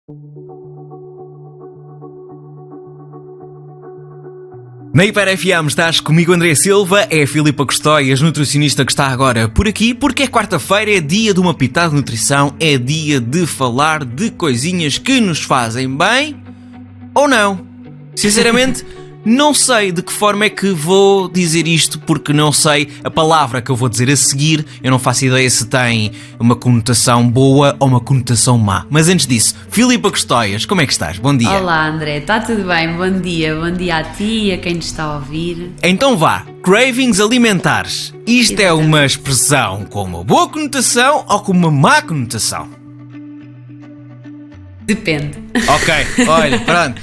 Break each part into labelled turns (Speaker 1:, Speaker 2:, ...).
Speaker 1: Na Hiper FM estás comigo, André Silva, é a Filipa Custóias, nutricionista, que está agora por aqui, porque é quarta-feira, é dia de uma pitada de nutrição, é dia de falar de coisinhas que nos fazem bem ou não. Sinceramente, não sei de que forma é que vou dizer isto, porque não sei a palavra que eu vou dizer a seguir, eu não faço ideia se tem uma conotação boa ou uma conotação má. Mas antes disso, Filipa Custóias, como é que estás? Bom dia.
Speaker 2: Olá André, está tudo bem? Bom dia a ti e a quem nos está a ouvir.
Speaker 1: Então vá, cravings alimentares. Isto é uma expressão com uma boa conotação ou com uma má conotação?
Speaker 2: Depende.
Speaker 1: Ok, olha, pronto.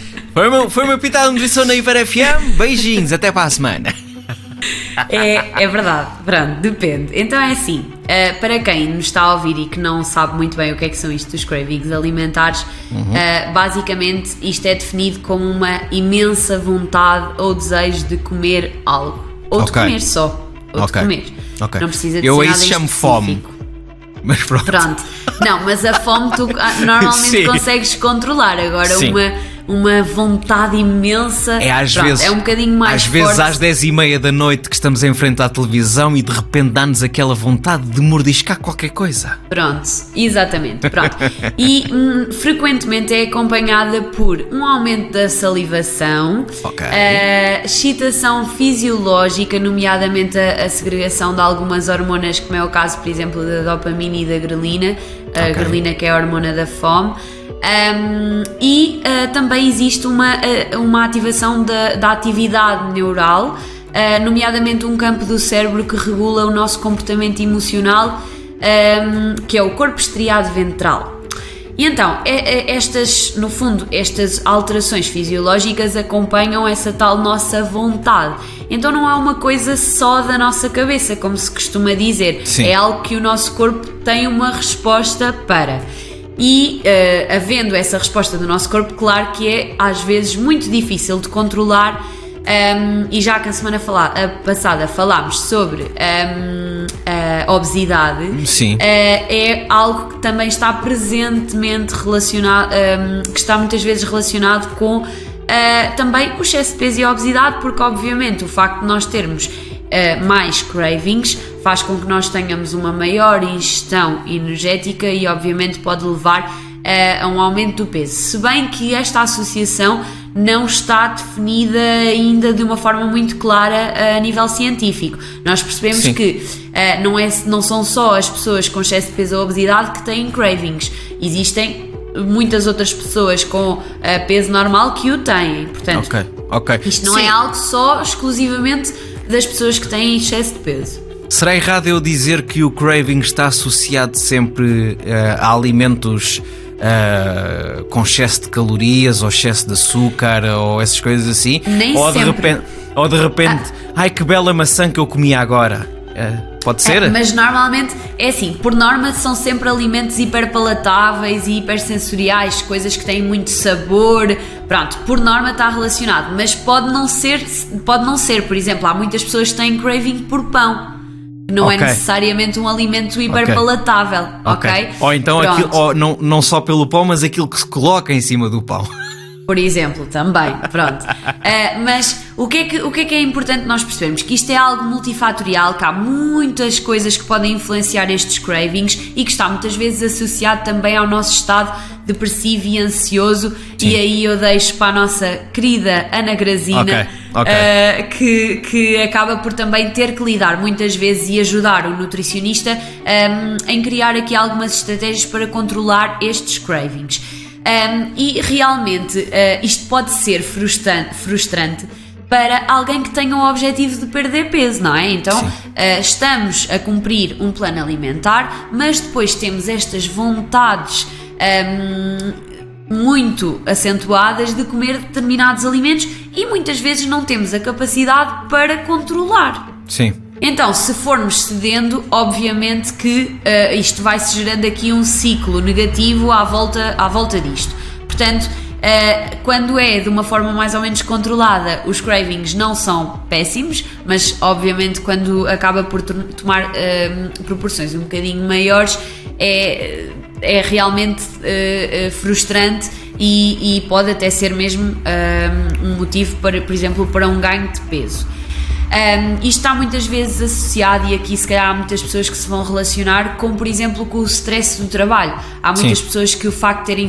Speaker 1: Foi uma pitada de nutrição na Hiper FM. Beijinhos, até para a semana.
Speaker 2: É verdade, pronto, depende. Então é assim, para quem nos está a ouvir e que não sabe muito bem o que é que são isto dos cravings alimentares, basicamente isto é definido como uma imensa vontade ou desejo de comer algo. Ou de comer só, ou de comer.
Speaker 1: Okay.
Speaker 2: Não precisa de
Speaker 1: eu
Speaker 2: ser
Speaker 1: aí
Speaker 2: nada
Speaker 1: chamo
Speaker 2: específico.
Speaker 1: fome. Mas pronto.
Speaker 2: Não, mas a fome tu normalmente
Speaker 1: Sim.
Speaker 2: consegues controlar. Agora
Speaker 1: Sim.
Speaker 2: uma vontade imensa
Speaker 1: É às vezes,
Speaker 2: é um bocadinho mais
Speaker 1: às
Speaker 2: forte.
Speaker 1: vezes às 10h30 da noite que estamos em frente à televisão e de repente dá-nos aquela vontade de mordiscar qualquer coisa.
Speaker 2: Pronto, exatamente, pronto. E frequentemente é acompanhada por um aumento da salivação, excitação fisiológica, nomeadamente a segregação de algumas hormonas, como é o caso, por exemplo, da dopamina e da grelina, a grelina que é a hormona da fome. Também existe uma ativação da atividade neural, nomeadamente um campo do cérebro que regula o nosso comportamento emocional, que é o corpo estriado ventral. E então, no fundo, estas alterações fisiológicas acompanham essa tal nossa vontade. Então não é uma coisa só da nossa cabeça, como se costuma dizer.
Speaker 1: Sim.
Speaker 2: É algo que o nosso corpo tem uma resposta para. E havendo essa resposta do nosso corpo, claro que é às vezes muito difícil de controlar, e já que a semana passada falámos sobre a obesidade,
Speaker 1: Sim.
Speaker 2: É algo que também está presentemente relacionado, que está muitas vezes relacionado com também o excesso de peso e a obesidade, porque obviamente o facto de nós termos mais cravings faz com que nós tenhamos uma maior ingestão energética e obviamente pode levar a um aumento do peso, se bem que esta associação não está definida ainda de uma forma muito clara a nível científico. Nós percebemos
Speaker 1: Sim.
Speaker 2: que não são só as pessoas com excesso de peso ou obesidade que têm cravings, existem muitas outras pessoas com peso normal que o têm, portanto isto não é algo só exclusivamente das pessoas que têm excesso de peso.
Speaker 1: Será errado eu dizer que o craving está associado sempre a alimentos com excesso de calorias ou excesso de açúcar ou essas coisas assim?
Speaker 2: Nem sempre.
Speaker 1: Ou de repente, ai que bela maçã que eu comi agora. Pode ser?
Speaker 2: Mas normalmente é assim, por norma são sempre alimentos hiperpalatáveis e hipersensoriais, coisas que têm muito sabor, pronto, por norma está relacionado, mas pode não ser, por exemplo, há muitas pessoas que têm craving por pão, que não é necessariamente um alimento hiperpalatável, ok?
Speaker 1: Ou então não só pelo pão, mas aquilo que se coloca em cima do pão.
Speaker 2: Por exemplo, também, pronto. Mas o que é que é importante nós percebermos? Que isto é algo multifatorial, que há muitas coisas que podem influenciar estes cravings e que está muitas vezes associado também ao nosso estado depressivo e ansioso. Sim. E aí eu deixo para a nossa querida Ana Grazina, que acaba por também ter que lidar muitas vezes e ajudar o nutricionista em criar aqui algumas estratégias para controlar estes cravings. E realmente isto pode ser frustrante para alguém que tenha o objetivo de perder peso, não é? Então estamos a cumprir um plano alimentar, mas depois temos estas vontades muito acentuadas de comer determinados alimentos e muitas vezes não temos a capacidade para controlar.
Speaker 1: Sim.
Speaker 2: Então, se formos cedendo, obviamente que isto vai-se gerando aqui um ciclo negativo à volta disto. Portanto, quando é de uma forma mais ou menos controlada, os cravings não são péssimos, mas obviamente quando acaba por tomar proporções um bocadinho maiores, é realmente frustrante e pode até ser mesmo um motivo, para, por exemplo, para um ganho de peso. Isto está muitas vezes associado, e aqui se calhar há muitas pessoas que se vão relacionar com, por exemplo, com o stress do trabalho. Há muitas pessoas que o facto de terem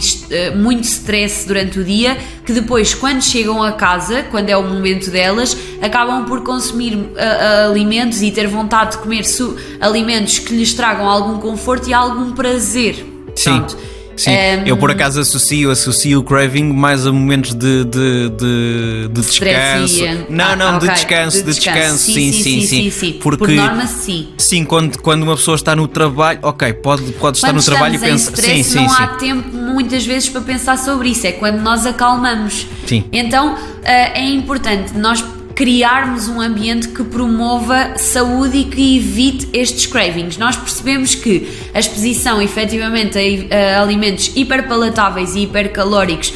Speaker 2: muito stress durante o dia, que depois, quando chegam a casa, quando é o momento delas, acabam por consumir alimentos e ter vontade de comer alimentos que lhes tragam algum conforto e algum prazer.
Speaker 1: Sim.
Speaker 2: Pronto.
Speaker 1: Sim, eu por acaso associo o craving mais a momentos de descanso. De descanso.
Speaker 2: Sim. Porque, por norma, sim.
Speaker 1: Sim, quando uma pessoa está no trabalho, pode estar no trabalho e pensar.
Speaker 2: Não há tempo muitas vezes para pensar sobre isso, é quando nós acalmamos.
Speaker 1: Sim.
Speaker 2: Então é importante nós criarmos um ambiente que promova saúde e que evite estes cravings. Nós percebemos que a exposição efetivamente a alimentos hiperpalatáveis e hipercalóricos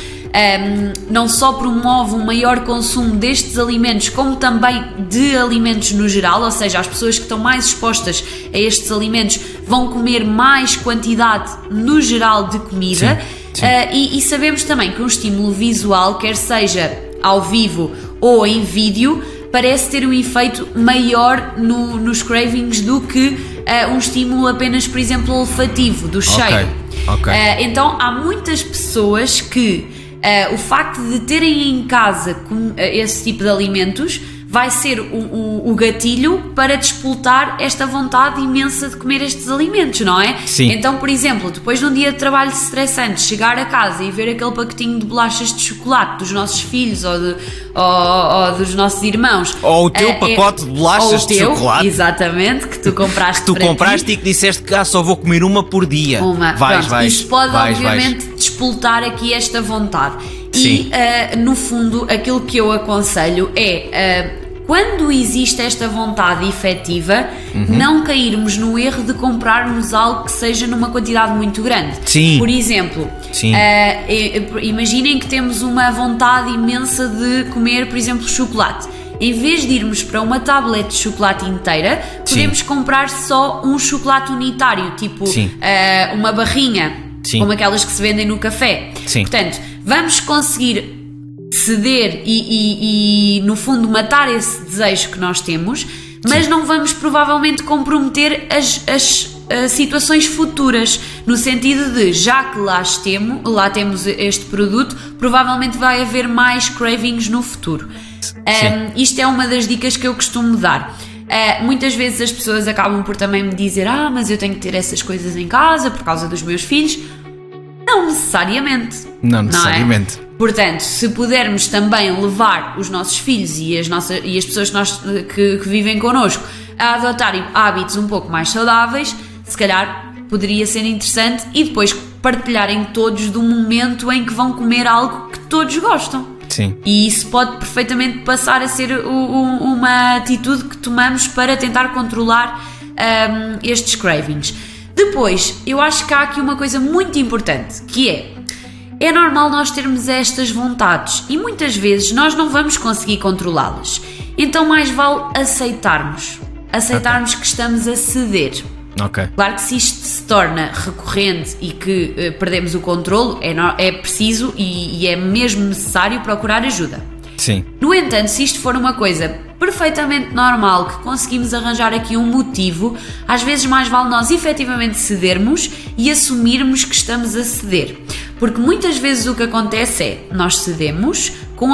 Speaker 2: não só promove um maior consumo destes alimentos, como também de alimentos no geral, ou seja, as pessoas que estão mais expostas a estes alimentos vão comer mais quantidade no geral de comida.
Speaker 1: Sim.
Speaker 2: E sabemos também que um estímulo visual, quer seja ao vivo ou em vídeo, parece ter um efeito maior nos cravings do que um estímulo apenas, por exemplo, olfativo, do cheiro. Então há muitas pessoas que o facto de terem em casa esse tipo de alimentos vai ser o gatilho para despoltar esta vontade imensa de comer estes alimentos, não é?
Speaker 1: Sim.
Speaker 2: Então, por exemplo, depois de um dia de trabalho estressante, chegar a casa e ver aquele pacotinho de bolachas de chocolate dos nossos filhos ou dos nossos irmãos,
Speaker 1: ou o teu pacote de bolachas de chocolate,
Speaker 2: exatamente, que tu compraste
Speaker 1: e que disseste que só vou comer uma por dia.
Speaker 2: Isso pode obviamente despoltar aqui esta vontade.
Speaker 1: Sim.
Speaker 2: E no fundo aquilo que eu aconselho é quando existe esta vontade efetiva, não cairmos no erro de comprarmos algo que seja numa quantidade muito grande.
Speaker 1: Sim.
Speaker 2: Por exemplo, imaginem que temos uma vontade imensa de comer, por exemplo, chocolate. Em vez de irmos para uma tablete de chocolate inteira, podemos comprar só um chocolate unitário, tipo uma barrinha, como aquelas que se vendem no café.
Speaker 1: Sim.
Speaker 2: Portanto, vamos conseguir ceder e no fundo matar esse desejo que nós temos, mas não vamos provavelmente comprometer as situações futuras, no sentido de, já que lá temos este produto, provavelmente vai haver mais cravings no futuro. Isto é uma das dicas que eu costumo dar. Muitas vezes as pessoas acabam por também me dizer: mas eu tenho que ter essas coisas em casa por causa dos meus filhos. Não necessariamente.
Speaker 1: Não necessariamente.
Speaker 2: Portanto, se pudermos também levar os nossos filhos e as pessoas que vivem connosco a adotarem hábitos um pouco mais saudáveis, se calhar poderia ser interessante, e depois partilharem todos do momento em que vão comer algo que todos gostam.
Speaker 1: Sim.
Speaker 2: E isso pode perfeitamente passar a ser uma atitude que tomamos para tentar controlar estes cravings. Depois, eu acho que há aqui uma coisa muito importante, que é normal nós termos estas vontades e muitas vezes nós não vamos conseguir controlá-las. Então mais vale aceitarmos que estamos a ceder. Claro que se isto se torna recorrente e que perdemos o controlo, é preciso e é mesmo necessário procurar ajuda.
Speaker 1: Sim.
Speaker 2: No entanto, se isto for uma coisa perfeitamente normal, que conseguimos arranjar aqui um motivo, às vezes mais vale nós efetivamente cedermos e assumirmos que estamos a ceder. Porque muitas vezes o que acontece é, nós cedemos com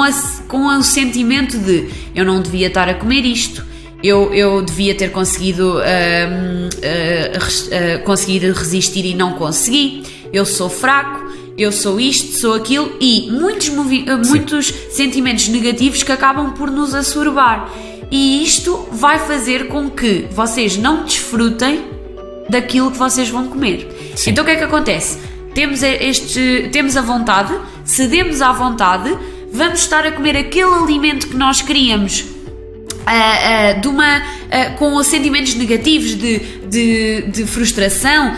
Speaker 2: o sentimento de: eu não devia estar a comer isto, eu devia ter conseguido conseguir resistir e não consegui, eu sou fraco, eu sou isto, sou aquilo, e muitos sentimentos negativos que acabam por nos assoberbar. E isto vai fazer com que vocês não desfrutem daquilo que vocês vão comer.
Speaker 1: Sim.
Speaker 2: Então o que é que acontece? Temos a vontade, cedemos à vontade, vamos estar a comer aquele alimento que nós queríamos com sentimentos negativos de frustração,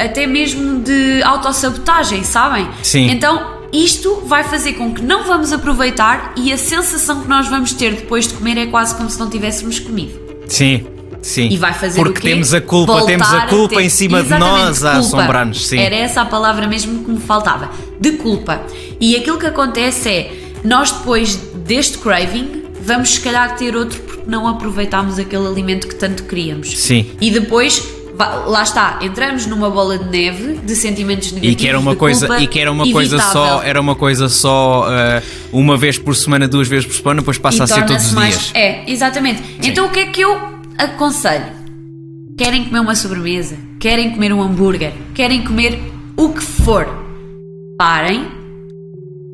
Speaker 2: até mesmo de autossabotagem, sabem?
Speaker 1: Sim.
Speaker 2: Então isto vai fazer com que não vamos aproveitar, e a sensação que nós vamos ter depois de comer é quase como se não tivéssemos comido.
Speaker 1: Sim. Sim,
Speaker 2: E vai fazer
Speaker 1: porque
Speaker 2: o quê?
Speaker 1: temos a culpa,
Speaker 2: Voltar
Speaker 1: temos a culpa
Speaker 2: ter-
Speaker 1: em cima de
Speaker 2: Exatamente,
Speaker 1: nós a
Speaker 2: culpa.
Speaker 1: assombrar-nos. Sim.
Speaker 2: Era essa a palavra mesmo que me faltava, de culpa. E aquilo que acontece é, nós depois deste craving, vamos se calhar ter outro porque não aproveitámos aquele alimento que tanto queríamos.
Speaker 1: Sim.
Speaker 2: E depois, lá está, entramos numa bola de neve de sentimentos negativos,
Speaker 1: E que era uma
Speaker 2: de
Speaker 1: coisa,
Speaker 2: culpa
Speaker 1: e que era uma coisa
Speaker 2: evitável.
Speaker 1: só, era uma coisa só uma vez por semana, 2 vezes por semana, depois passa
Speaker 2: E
Speaker 1: a ser todos
Speaker 2: torna-se
Speaker 1: os
Speaker 2: mais-
Speaker 1: dias.
Speaker 2: É, exatamente. Então o que é que eu aconselho? Querem comer uma sobremesa? Querem comer um hambúrguer? Querem comer o que for? Parem,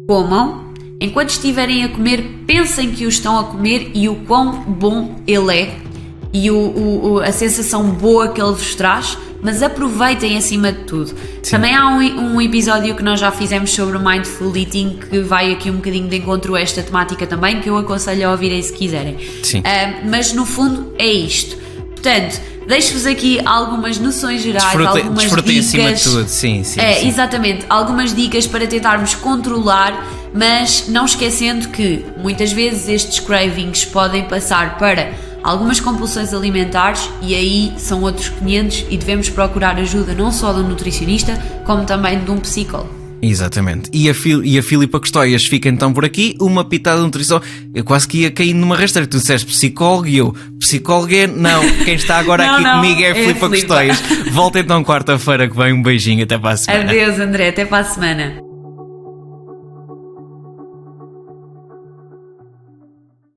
Speaker 2: comam. Enquanto estiverem a comer, pensem que o estão a comer e o quão bom ele é e a sensação boa que ele vos traz, mas aproveitem acima de tudo.
Speaker 1: Sim.
Speaker 2: Também há um episódio que nós já fizemos sobre o Mindful Eating que vai aqui um bocadinho de encontro a esta temática também, que eu aconselho a ouvirem se quiserem.
Speaker 1: Sim.
Speaker 2: Mas no fundo é isto. Portanto, deixo-vos aqui algumas noções gerais, algumas
Speaker 1: Desfrutem
Speaker 2: dicas.
Speaker 1: acima de tudo, sim, sim.
Speaker 2: É,
Speaker 1: sim.
Speaker 2: exatamente, algumas dicas para tentarmos controlar, mas não esquecendo que muitas vezes estes cravings podem passar para algumas compulsões alimentares e aí são outros 500 e devemos procurar ajuda não só de um nutricionista, como também de um psicólogo.
Speaker 1: Exatamente. E a Filipa Custóias fica então por aqui, uma pitada de nutrição. Eu quase que ia caindo numa rasteira. Tu disseste psicólogo e eu, psicólogo é... Não, quem está agora
Speaker 2: Não,
Speaker 1: aqui
Speaker 2: não,
Speaker 1: comigo é a
Speaker 2: é a
Speaker 1: Filipa
Speaker 2: Filipa.
Speaker 1: Custóias. Volta então quarta-feira que vem, um beijinho, até para a semana.
Speaker 2: Adeus, André, até para a semana.